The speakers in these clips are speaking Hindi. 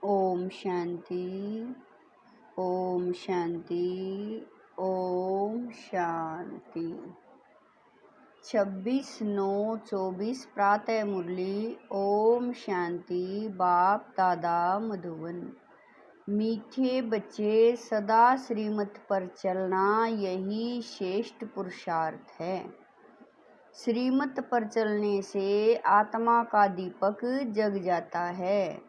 ओम शांति। ओम शांति। ओम शांति। 26/9/24 प्रातः मुरली। ओम शांति। बाप दादा मधुबन। मीठे बच्चे, सदा श्रीमत पर चलना यही श्रेष्ठ पुरुषार्थ है। श्रीमत पर चलने से आत्मा का दीपक जग जाता है।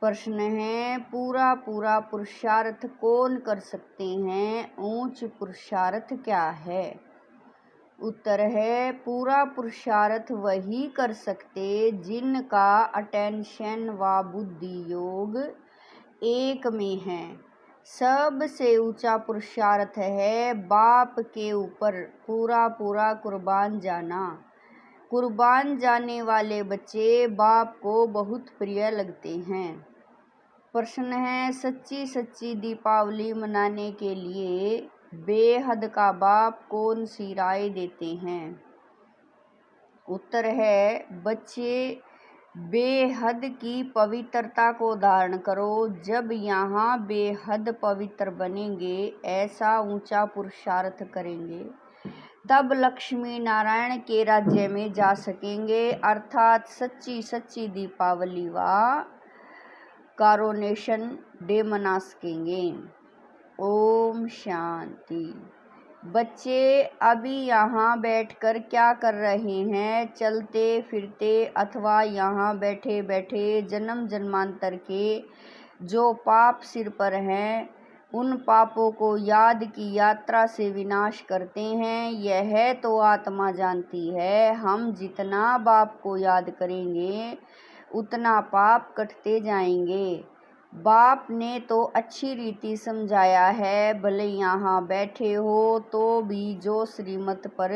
प्रश्न है, पूरा पुरुषार्थ कौन कर सकते हैं? ऊंच पुरुषार्थ क्या है? उत्तर है, पूरा पुरुषार्थ वही कर सकते जिनका अटेंशन व बुद्धि योग एक में है। सबसे ऊंचा पुरुषार्थ है बाप के ऊपर पूरा कुर्बान जाना। कुर्बान जाने वाले बच्चे बाप को बहुत प्रिय लगते हैं। प्रश्न है, सच्ची दीपावली मनाने के लिए बेहद का बाप कौन सी राय देते हैं? उत्तर है, बच्चे बेहद की पवित्रता को धारण करो। जब यहाँ बेहद पवित्र बनेंगे, ऐसा ऊंचा पुरुषार्थ करेंगे, तब लक्ष्मी नारायण के राज्य में जा सकेंगे, अर्थात सच्ची दीपावली व कॉरोनेशन डे मना सकेंगे। ओम शांति। बच्चे अभी यहाँ बैठकर क्या कर रहे हैं? चलते फिरते अथवा यहाँ बैठे बैठे जन्म जन्मांतर के जो पाप सिर पर हैं, उन पापों को याद की यात्रा से विनाश करते हैं। यह तो आत्मा जानती है। हम जितना बाप को याद करेंगे उतना पाप कटते जाएंगे। बाप ने तो अच्छी रीति समझाया है। भले यहाँ बैठे हो तो भी जो श्रीमत पर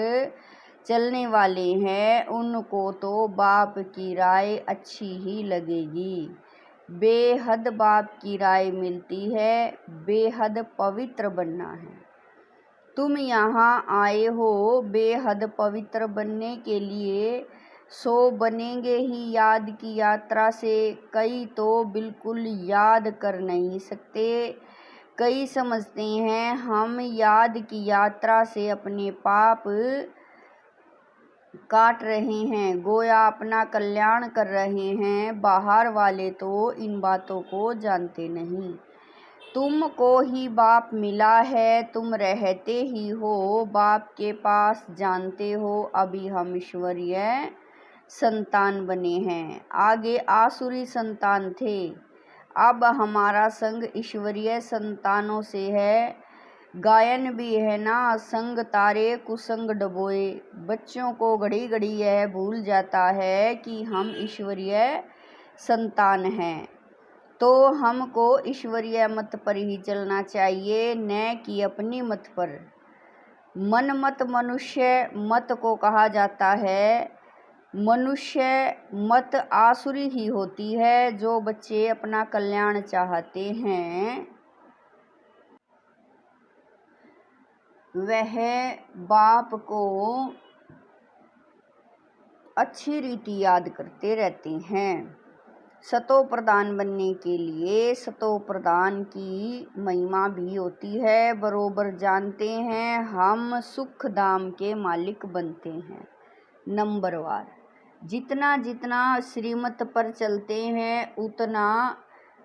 चलने वाले हैं उनको तो बाप की राय अच्छी ही लगेगी। बेहद बाप की राय मिलती है। बेहद पवित्र बनना है। तुम यहाँ आए हो बेहद पवित्र बनने के लिए, सो बनेंगे ही याद की यात्रा से। कई तो बिल्कुल याद कर नहीं सकते। कई समझते हैं हम याद की यात्रा से अपने पाप काट रहे हैं, गोया अपना कल्याण कर रहे हैं। बाहर वाले तो इन बातों को जानते नहीं। तुमको ही बाप मिला है, तुम रहते ही हो बाप के पास। जानते हो अभी हम ईश्वरीय संतान बने हैं, आगे आसुरी संतान थे। अब हमारा संग ईश्वरीय संतानों से है। गायन भी है ना, संग तारे कुसंग डबोए। बच्चों को घड़ी घड़ी यह भूल जाता है कि हम ईश्वरीय संतान हैं, तो हमको ईश्वरीय मत पर ही चलना चाहिए, न कि अपनी मत पर। मन मत मनुष्य मत को कहा जाता है। मनुष्य मत आसुरी ही होती है। जो बच्चे अपना कल्याण चाहते हैं वह बाप को अच्छी रीति याद करते रहते हैं। सतो प्रधान बनने के लिए सतो प्रधान की महिमा भी होती है। बरोबर जानते हैं हम सुख धाम के मालिक बनते हैं। नंबरवार जितना श्रीमत पर चलते हैं उतना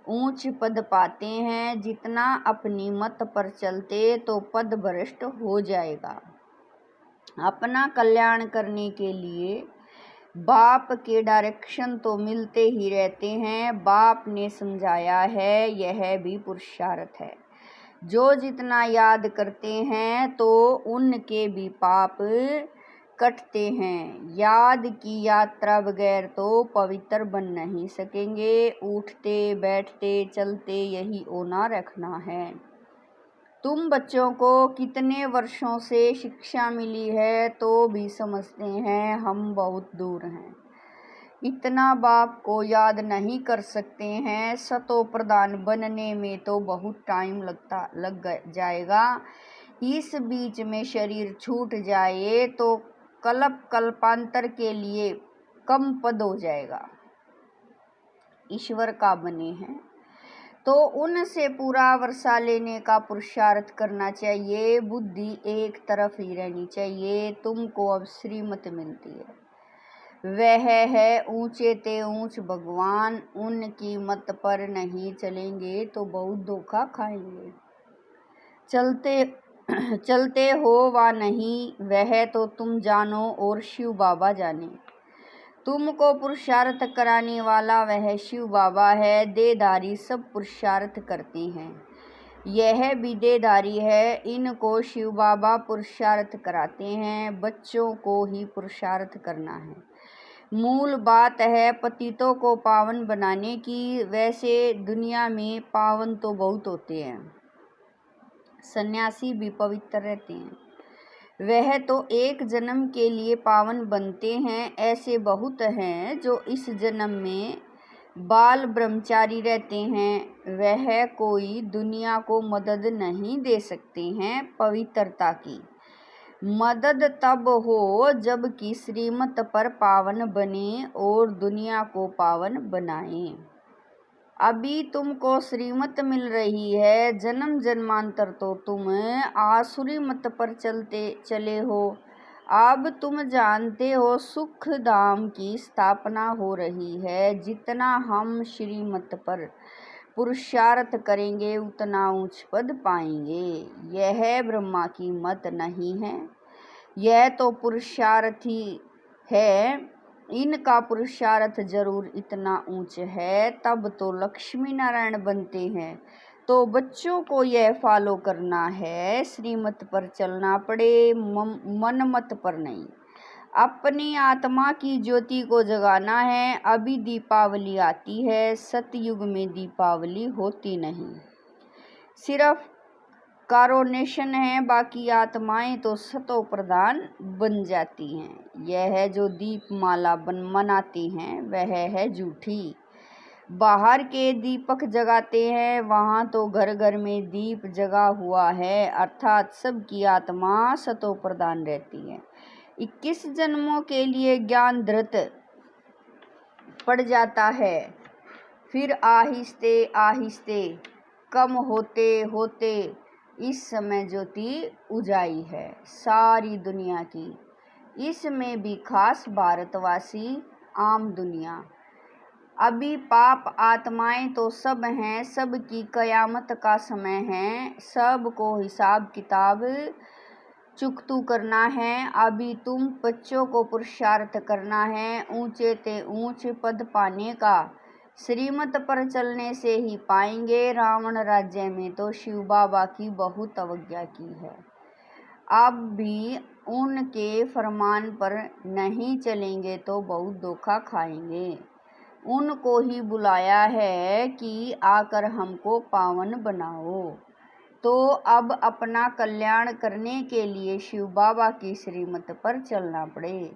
ऊंच पद पाते हैं। जितना अपनी मत पर चलते तो पद भ्रष्ट हो जाएगा। अपना कल्याण करने के लिए बाप के डायरेक्शन तो मिलते ही रहते हैं। बाप ने समझाया है, यह भी पुरुषार्थ है। जो जितना याद करते हैं तो उनके भी पाप कटते हैं। याद की यात्रा बगैर तो पवित्र बन नहीं सकेंगे। उठते बैठते चलते यही होना रखना है। तुम बच्चों को कितने वर्षों से शिक्षा मिली है तो भी समझते हैं हम बहुत दूर हैं, इतना बाप को याद नहीं कर सकते हैं। सतो प्रधान बनने में तो बहुत टाइम लग जाएगा। इस बीच में शरीर छूट जाए तो कल्पांतर के लिए कम पद हो जाएगा। ईश्वर का बने हैं, तो उनसे पूरा वर्षा लेने का पुरुषार्थ करना चाहिए। बुद्धि एक तरफ ही रहनी चाहिए। तुमको अब श्रीमत मिलती है, वह है ऊंचे ते ऊंच भगवान। उनकी मत पर नहीं चलेंगे तो बहुत धोखा खाएंगे। चलते हो वा नहीं वह तो तुम जानो और शिव बाबा जाने। तुमको पुरुषार्थ कराने वाला वह शिव बाबा है। देहधारी सब पुरुषार्थ करते हैं, यह भी देहधारी है। इनको शिव बाबा पुरुषार्थ कराते हैं। बच्चों को ही पुरुषार्थ करना है। मूल बात है पतितों को पावन बनाने की। वैसे दुनिया में पावन तो बहुत होते हैं, सन्यासी भी पवित्र रहते हैं, वह तो एक जन्म के लिए पावन बनते हैं। ऐसे बहुत हैं जो इस जन्म में बाल ब्रह्मचारी रहते हैं, वह कोई दुनिया को मदद नहीं दे सकते हैं। पवित्रता की मदद तब हो जबकि श्रीमत पर पावन बने और दुनिया को पावन बनाएं। अभी तुमको श्रीमत मिल रही है, जन्म जन्मांतर तो तुम आसुरी मत पर चले हो। अब तुम जानते हो सुख धाम की स्थापना हो रही है। जितना हम श्रीमत पर पुरुषार्थ करेंगे उतना ऊंच पद पाएंगे। यह ब्रह्मा की मत नहीं है, यह तो पुरुषार्थी है। इनका पुरुषार्थ जरूर इतना ऊंच है, तब तो लक्ष्मी नारायण बनते हैं। तो बच्चों को यह फॉलो करना है, श्रीमत पर चलना पड़े, मनमत पर नहीं। अपनी आत्मा की ज्योति को जगाना है। अभी दीपावली आती है, सतयुग में दीपावली होती नहीं, सिर्फ कारोनेशन है। बाकी आत्माएं तो सतो प्रधान बन जाती हैं। यह जो दीपमाला मनाती हैं वह है झूठी। बाहर के दीपक जगाते हैं, वहाँ तो घर घर में दीप जगा हुआ है, अर्थात सबकी आत्मा सतो प्रधान रहती है। 21 जन्मों के लिए ज्ञान धृत पड़ जाता है, फिर आहिस्ते आहिस्ते कम होते होते इस समय ज्योति उजाई है सारी दुनिया की। इसमें भी खास भारतवासी, आम दुनिया। अभी पाप आत्माएं तो सब हैं, सबकी कयामत का समय है, सबको हिसाब किताब चुकतू करना है। अभी तुम बच्चों को पुरुषार्थ करना है, ऊंचे ते ऊंच पद पाने का। श्रीमत पर चलने से ही पाएंगे। रावण राज्य में तो शिव बाबा की बहुत अवज्ञा की है। अब भी उनके फरमान पर नहीं चलेंगे तो बहुत धोखा खाएंगे। उनको ही बुलाया है कि आकर हमको पावन बनाओ। तो अब अपना कल्याण करने के लिए शिव बाबा की श्रीमत पर चलना पड़े,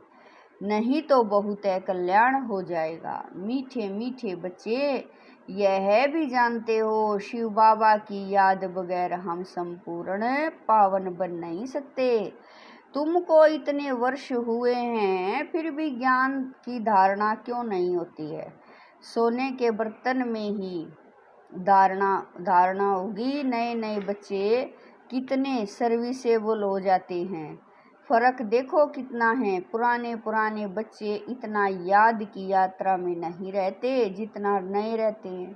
नहीं तो बहुत कल्याण हो जाएगा। मीठे मीठे बच्चे, यह भी जानते हो शिव बाबा की याद बगैर हम संपूर्ण पावन बन नहीं सकते। तुमको इतने वर्ष हुए हैं, फिर भी ज्ञान की धारणा क्यों नहीं होती है? सोने के बर्तन में ही धारणा होगी। नए नए बच्चे कितने सर्विसेबल हो जाते हैं, फर्क देखो कितना है। पुराने बच्चे इतना याद की यात्रा में नहीं रहते जितना नए रहते हैं।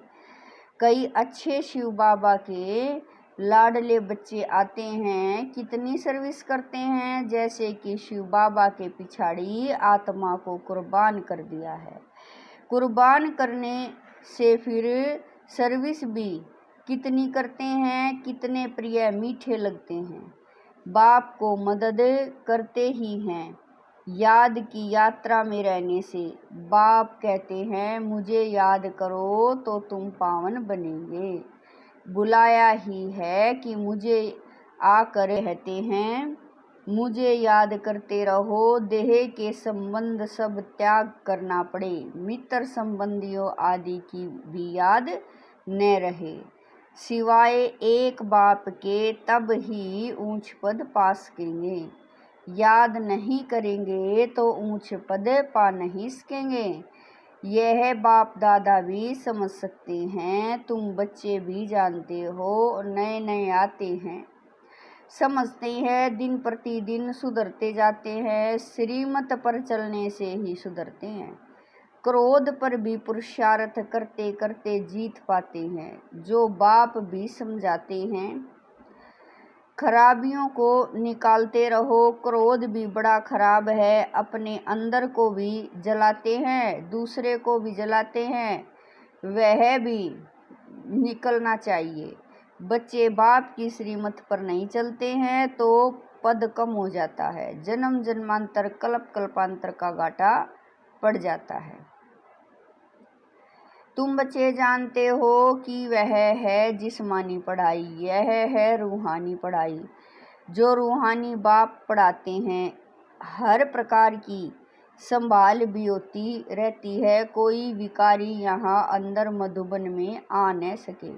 कई अच्छे शिव बाबा के लाडले बच्चे आते हैं, कितनी सर्विस करते हैं, जैसे कि शिव बाबा के पिछाड़ी आत्मा को कुर्बान कर दिया है। कुर्बान करने से फिर सर्विस भी कितनी करते हैं, कितने प्रिय मीठे लगते हैं। बाप को मदद करते ही हैं। याद की यात्रा में रहने से बाप कहते हैं मुझे याद करो तो तुम पावन बनेंगे। बुलाया ही है कि मुझे आकर कहते हैं मुझे याद करते रहो। देह के संबंध सब त्याग करना पड़े, मित्र संबंधियों आदि की भी याद न रहे, सिवाय एक बाप के, तब ही ऊंच पद पा सकेंगे। याद नहीं करेंगे तो ऊंच पद पा नहीं सकेंगे। यह बाप दादा भी समझ सकते हैं, तुम बच्चे भी जानते हो, नए नए आते हैं, समझते हैं, दिन प्रतिदिन सुधरते जाते हैं, श्रीमत पर चलने से ही सुधरते हैं। क्रोध पर भी पुरुषार्थ करते करते जीत पाते हैं, जो बाप भी समझाते हैं। खराबियों को निकालते रहो, क्रोध भी बड़ा खराब है, अपने अंदर को भी जलाते हैं, दूसरे को भी जलाते हैं, वह भी निकलना चाहिए। बच्चे बाप की श्रीमत पर नहीं चलते हैं तो पद कम हो जाता है, जन्म जन्मांतर कल्प कल्पांतर का घाटा पड़ जाता है। तुम बच्चे जानते हो कि वह है जिस्मानी पढ़ाई, यह है रूहानी पढ़ाई, जो रूहानी बाप पढ़ाते हैं। हर प्रकार की संभाल भी होती रहती है, कोई विकारी यहाँ अंदर मधुबन में आ न सके।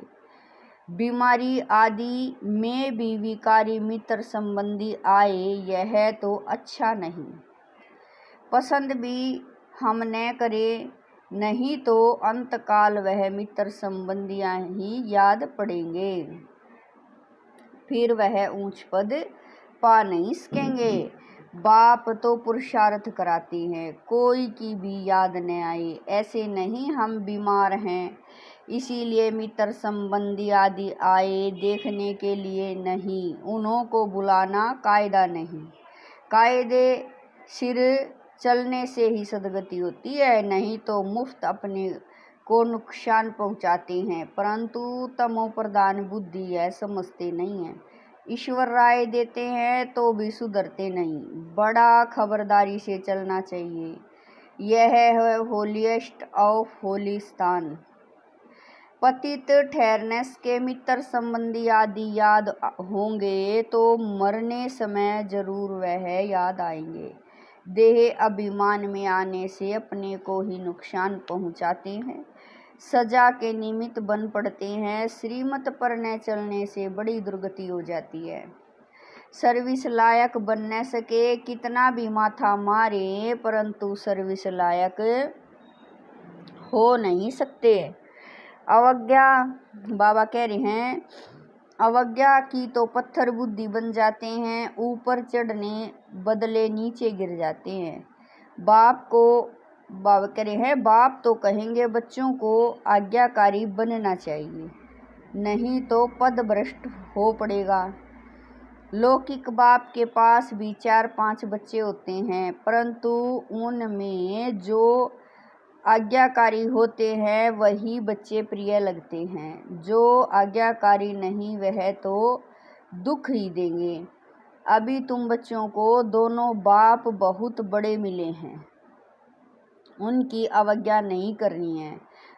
बीमारी आदि में भी विकारी मित्र संबंधी आए, यह तो अच्छा नहीं। पसंद भी हम न करें, नहीं तो अंतकाल वह मित्र संबंधियां ही याद पड़ेंगे, फिर वह ऊंच पद पा नहीं सकेंगे। बाप तो पुरुषार्थ कराते हैं, कोई की भी याद न आए। ऐसे नहीं हम बीमार हैं इसीलिए मित्र संबंधी आदि आए देखने के लिए नहीं, उन्हों को बुलाना कायदा नहीं। कायदे सिर चलने से ही सदगति होती है, नहीं तो मुफ्त अपने को नुकसान पहुंचाते हैं। परंतु तमो प्रधान बुद्धि है, समझते नहीं है। ईश्वर राय देते हैं तो भी सुधरते नहीं, बड़ा खबरदारी से चलना चाहिए। यह है होलीएस्ट ऑफ होली स्थान। पतित ठहरने के मित्र संबंधी आदि याद होंगे तो मरने समय जरूर वह याद आएंगे। देह अभिमान में आने से अपने को ही नुकसान पहुंचाते हैं, सजा के निमित्त बन पड़ते हैं। श्रीमत पर न चलने से बड़ी दुर्गति हो जाती है। सर्विस लायक बन न सके, कितना भी माथा मारे परंतु सर्विस लायक हो नहीं सकते। अवज्ञा, बाबा कह रहे हैं, अवज्ञा की तो पत्थर बुद्धि बन जाते हैं, ऊपर चढ़ने बदले नीचे गिर जाते हैं। बाबा कह रहे हैं, बाप तो कहेंगे बच्चों को आज्ञाकारी बनना चाहिए, नहीं तो पद भ्रष्ट हो पड़ेगा। लौकिक बाप के पास भी 4-5 बच्चे होते हैं, परंतु उनमें जो आज्ञाकारी होते हैं वही बच्चे प्रिय लगते हैं, जो आज्ञाकारी नहीं वह तो दुख ही देंगे। अभी तुम बच्चों को दोनों बाप बहुत बड़े मिले हैं, उनकी अवज्ञा नहीं करनी है।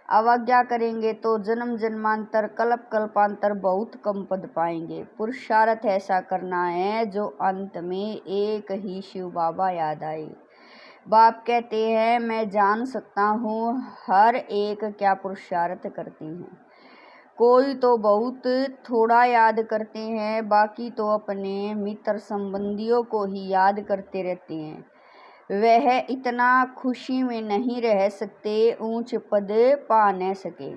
अवज्ञा करेंगे तो जन्म जन्मांतर कल्प कल्पांतर बहुत कम पद पाएंगे। पुरुषार्थ ऐसा करना है जो अंत में एक ही शिव बाबा याद आए। बाप कहते हैं, मैं जान सकता हूँ हर एक क्या पुरुषार्थ करते हैं। कोई तो बहुत थोड़ा याद करते हैं, बाकी तो अपने मित्र संबंधियों को ही याद करते रहते हैं। वह इतना खुशी में नहीं रह सकते, ऊंच पद पा न सके।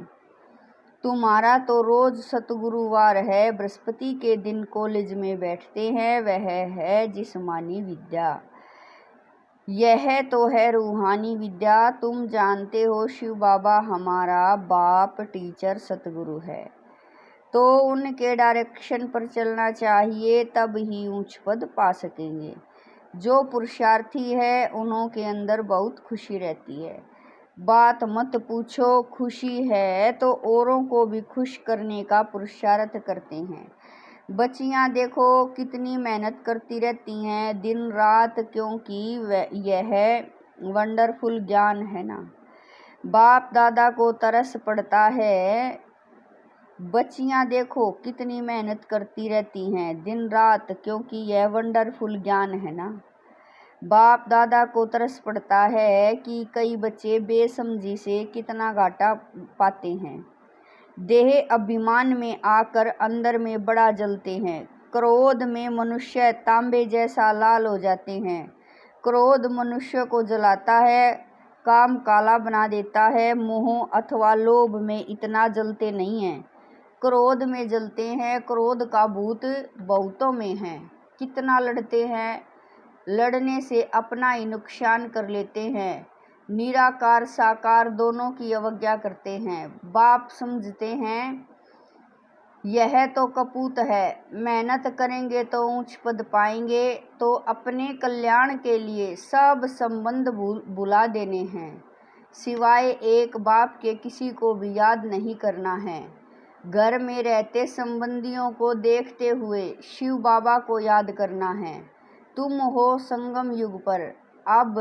तुम्हारा तो रोज सतगुरुवार है, बृहस्पति के दिन कॉलेज में बैठते हैं, वह है जिस्मानी विद्या। यह तो है रूहानी विद्या। तुम जानते हो शिव बाबा हमारा बाप टीचर सतगुरु है, तो उनके डायरेक्शन पर चलना चाहिए, तब ही ऊंच पद पा सकेंगे। जो पुरुषार्थी है उन्हों के अंदर बहुत खुशी रहती है। बात मत पूछो, खुशी है तो औरों को भी खुश करने का पुरुषार्थ करते हैं। बच्चियां देखो कितनी मेहनत करती रहती हैं दिन रात, क्योंकि यह वंडरफुल ज्ञान है ना। बाप दादा को तरस पड़ता है। बच्चियां देखो कितनी मेहनत करती रहती हैं दिन रात, क्योंकि यह वंडरफुल ज्ञान है ना। बाप दादा को तरस पड़ता है कि कई बच्चे बेसमझी से कितना घाटा पाते हैं। देह अभिमान में आकर अंदर में बड़ा जलते हैं। क्रोध में मनुष्य तांबे जैसा लाल हो जाते हैं। क्रोध मनुष्य को जलाता है, काम काला बना देता है। मोह अथवा लोभ में इतना जलते नहीं हैं, क्रोध में जलते हैं। क्रोध का भूत बहुतों में है। कितना लड़ते हैं, लड़ने से अपना ही नुकसान कर लेते हैं। निराकार साकार दोनों की अवज्ञा करते हैं। बाप समझते हैं यह तो कपूत है, मेहनत करेंगे तो ऊंच पद पाएंगे, तो अपने कल्याण के लिए सब संबंध भुला देने हैं। सिवाय एक बाप के किसी को भी याद नहीं करना है। घर में रहते संबंधियों को देखते हुए शिव बाबा को याद करना है। तुम हो संगम युग पर, अब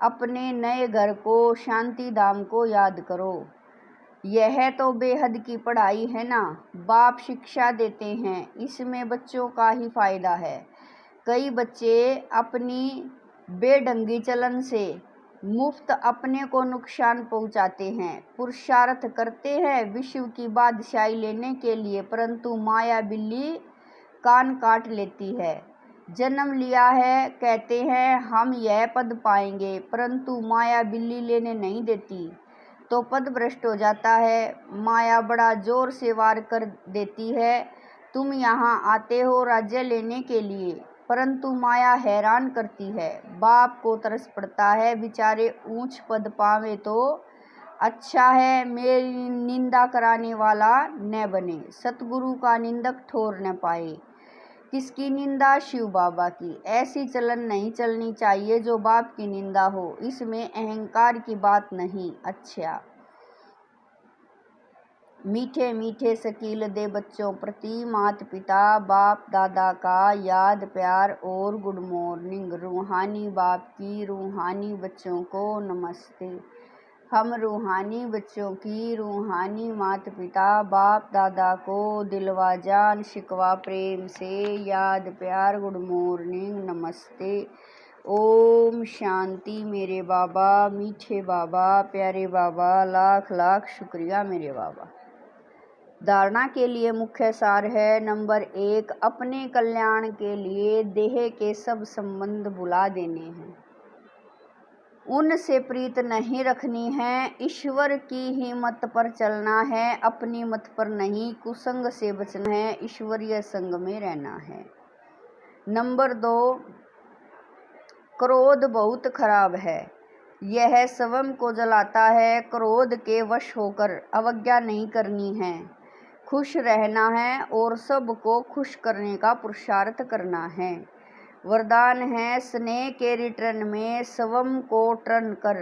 अपने नए घर को, शांति धाम को याद करो। यह तो बेहद की पढ़ाई है ना। बाप शिक्षा देते हैं, इसमें बच्चों का ही फायदा है। कई बच्चे अपनी बेढंगी चलन से मुफ्त अपने को नुकसान पहुंचाते हैं। पुरुषार्थ करते हैं विश्व की बादशाही लेने के लिए, परंतु माया बिल्ली कान काट लेती है। जन्म लिया है, कहते हैं हम यह पद पाएंगे, परंतु माया बिल्ली लेने नहीं देती, तो पद भ्रष्ट हो जाता है। माया बड़ा जोर से वार कर देती है। तुम यहाँ आते हो राज्य लेने के लिए, परंतु माया हैरान करती है। बाप को तरस पड़ता है, बेचारे ऊंच पद पावे तो अच्छा है, मेरी निंदा कराने वाला न बने, सतगुरु का निंदक ठोर न पाए। किसकी निंदा? शिव बाबा की। ऐसी चलन नहीं चलनी चाहिए जो बाप की निंदा हो, इसमें अहंकार की बात नहीं। अच्छा, मीठे मीठे शकील दे बच्चों प्रति माता पिता बाप दादा का याद प्यार और गुड मॉर्निंग। रूहानी बाप की रूहानी बच्चों को नमस्ते। हम रूहानी बच्चों की रूहानी माता पिता बाप दादा को दिलवा जान शिकवा प्रेम से याद प्यार गुड मॉर्निंग नमस्ते। ओम शांति। मेरे बाबा, मीठे बाबा, प्यारे बाबा, लाख लाख शुक्रिया मेरे बाबा। धारणा के लिए मुख्य सार है। नंबर 1, अपने कल्याण के लिए देह के सब संबंध भुला देने हैं, उनसे प्रीत नहीं रखनी है, ईश्वर की ही मत पर चलना है, अपनी मत पर नहीं। कुसंग से बचना है, ईश्वरीय संग में रहना है। नंबर 2, क्रोध बहुत खराब है, यह स्वयं को जलाता है। क्रोध के वश होकर अवज्ञा नहीं करनी है, खुश रहना है और सबको खुश करने का पुरुषार्थ करना है। वरदान है, स्नेह के रिटर्न में स्वयं को टर्न कर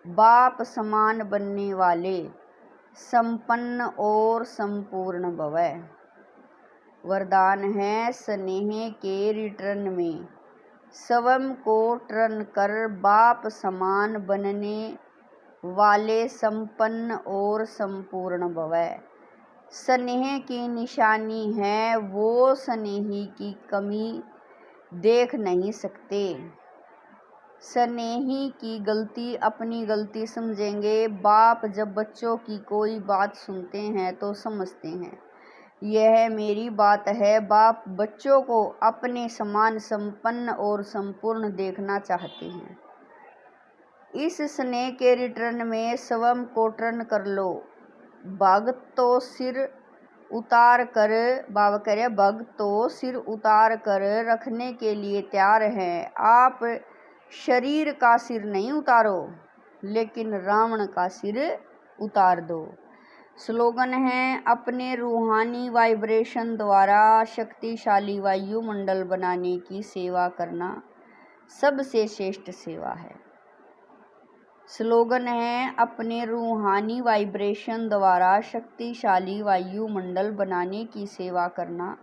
बाप समान बनने वाले संपन्न और संपूर्ण भव। वरदान है, स्नेह के रिटर्न में स्वयं को टर्न कर बाप समान बनने वाले संपन्न और संपूर्ण भव। स्नेह की निशानी है, वो स्नेही की कमी देख नहीं सकते। स्नेही की गलती अपनी गलती समझेंगे। बाप जब बच्चों की कोई बात सुनते हैं तो समझते हैं यह मेरी बात है। बाप बच्चों को अपने समान संपन्न और संपूर्ण देखना चाहते हैं। इस स्नेह के रिटर्न में स्वयं को टर्न कर लो। भक्त तो सिर उतार कर, बाबा कह रहे भक्त तो सिर उतार कर रखने के लिए तैयार हैं। आप शरीर का सिर नहीं उतारो, लेकिन रावण का सिर उतार दो। स्लोगन है, अपने रूहानी वाइब्रेशन द्वारा शक्तिशाली वायुमंडल बनाने की सेवा करना सबसे श्रेष्ठ सेवा है। स्लोगन है, अपने रूहानी वाइब्रेशन द्वारा शक्तिशाली वायुमंडल बनाने की सेवा करना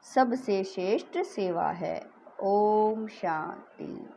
सबसे श्रेष्ठ सेवा है। ओम शांति।